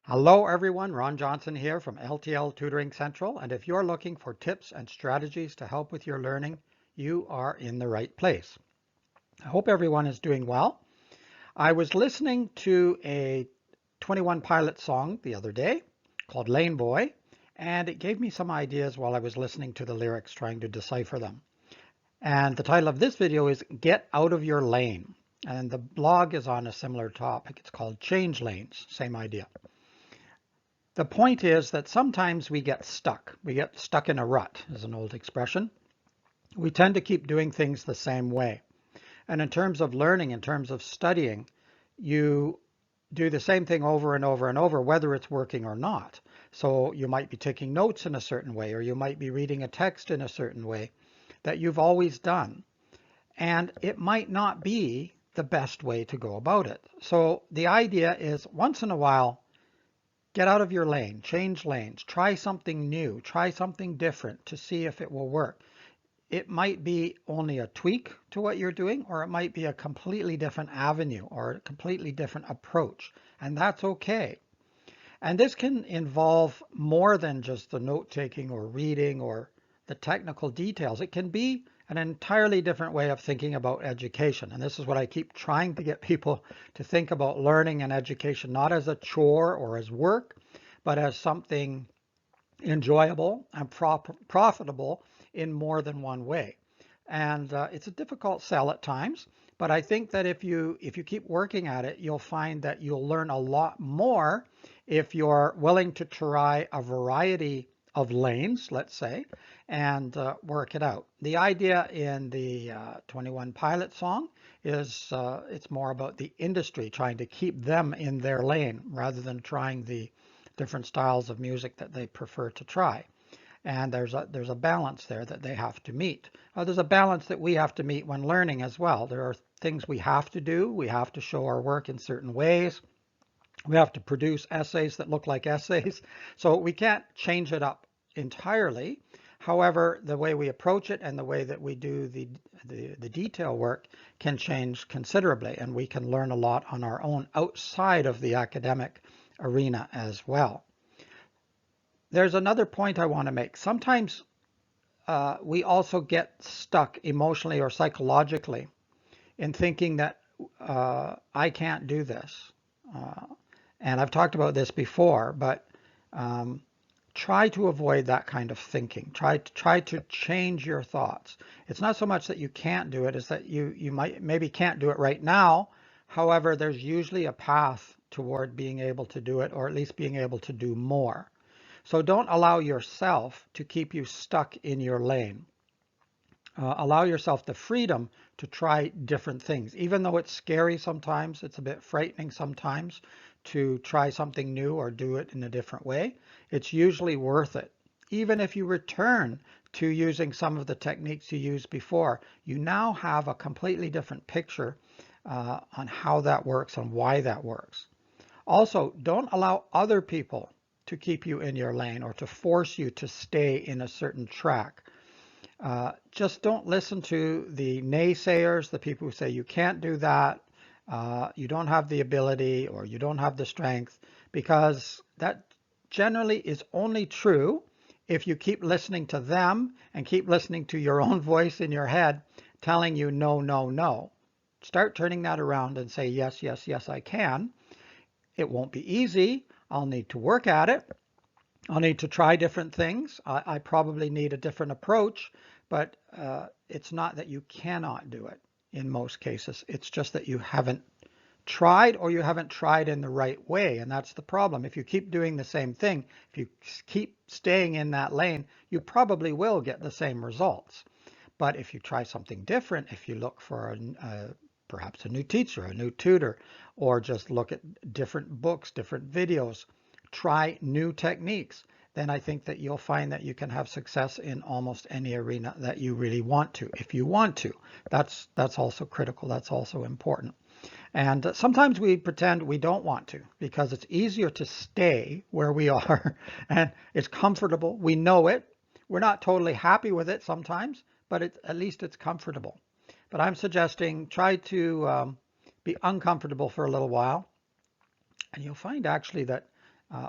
Hello everyone, Ron Johnson here from L.T.L Tutoring Central, and if you're looking for tips and strategies to help with your learning, you are in the right place. I hope everyone is doing well. I was listening to a 21 Pilot song the other day called Lane Boy, and it gave me some ideas while I was listening to the lyrics trying to decipher them. And the title of this video is Get Out of Your Lane. And the blog is on a similar topic. It's called Change Lanes, same idea. The point is that sometimes we get stuck. We get stuck in a rut, is an old expression. We tend to keep doing things the same way. And in terms of learning, in terms of studying, you do the same thing over and over and over, whether it's working or not. So you might be taking notes in a certain way, or you might be reading a text in a certain way that you've always done. And it might not be the best way to go about it. So the idea is once in a while, get out of your lane, change lanes, try something new, try something different to see if it will work. It might be only a tweak to what you're doing, or it might be a completely different avenue or a completely different approach, and that's okay. And this can involve more than just the note taking or reading or the technical details. It can be an entirely different way of thinking about education. And this is what I keep trying to get people to think about learning and education, not as a chore or as work, but as something enjoyable and profitable in more than one way. And it's a difficult sell at times, but I think that if you keep working at it, you'll find that you'll learn a lot more if you're willing to try a variety of lanes, let's say, and work it out. The idea in the 21 Pilot song is it's more about the industry trying to keep them in their lane rather than trying the different styles of music that they prefer to try. And there's a balance there that they have to meet. There's a balance that we have to meet when learning as well. There are things we have to do. We have to show our work in certain ways. We have to produce essays that look like essays. So we can't change it up entirely. However, the way we approach it and the way that we do the detail work can change considerably, and we can learn a lot on our own outside of the academic arena as well. There's another point I want to make. Sometimes we also get stuck emotionally or psychologically in thinking that I can't do this. And I've talked about this before, but try to avoid that kind of thinking. Try to change your thoughts. It's not so much that you can't do it, it's that you maybe can't do it right now. However, there's usually a path toward being able to do it, or at least being able to do more. So don't allow yourself to keep you stuck in your lane. Allow yourself the freedom to try different things. Even though it's scary sometimes, it's a bit frightening sometimes to try something new or do it in a different way, it's usually worth it. Even if you return to using some of the techniques you used before, you now have a completely different picture on how that works and why that works. Also, don't allow other people to keep you in your lane or to force you to stay in a certain track. Just don't listen to the naysayers, the people who say you can't do that, you don't have the ability, or you don't have the strength, because that generally is only true if you keep listening to them and keep listening to your own voice in your head telling you no, no, no. Start turning that around and say yes, yes, yes, I can. It won't be easy. I'll need to work at it. I'll need to try different things. I probably need a different approach, but it's not that you cannot do it in most cases. It's just that you haven't tried, or you haven't tried in the right way, and that's the problem. If you keep doing the same thing, if you keep staying in that lane, you probably will get the same results. But if you try something different, if you look for perhaps a new teacher, a new tutor, or just look at different books, different videos, try new techniques, then I think that you'll find that you can have success in almost any arena that you really want to. If you want to, that's also critical. That's also important. And sometimes we pretend we don't want to because it's easier to stay where we are and it's comfortable. We know it. We're not totally happy with it sometimes, but at least it's comfortable. But I'm suggesting try to be uncomfortable for a little while, and you'll find actually that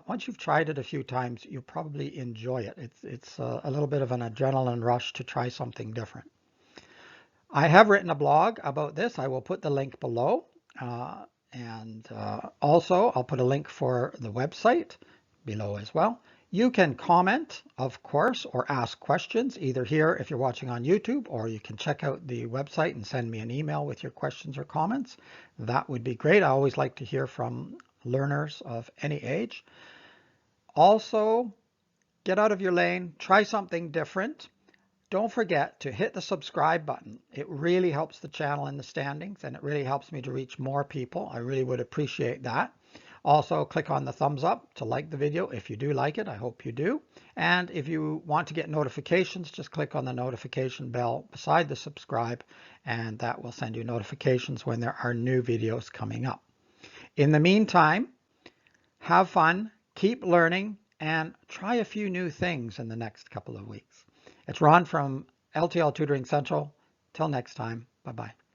Once you've tried it a few times, you'll probably enjoy it. It's a little bit of an adrenaline rush to try something different. I have written a blog about this. I will put the link below. And also, I'll put a link for the website below as well. You can comment, of course, or ask questions either here if you're watching on YouTube, or you can check out the website and send me an email with your questions or comments. That would be great. I always like to hear from learners of any age. Also, get out of your lane, try something different. Don't forget to hit the subscribe button. It really helps the channel in the standings, and it really helps me to reach more people. I really would appreciate that. Also, click on the thumbs up to like the video if you do like it. I hope you do. And if you want to get notifications, just click on the notification bell beside the subscribe, and that will send you notifications when there are new videos coming up. In the meantime, have fun, keep learning, and try a few new things in the next couple of weeks. It's Ron from L.T.L Tutoring Central. Till next time, bye-bye.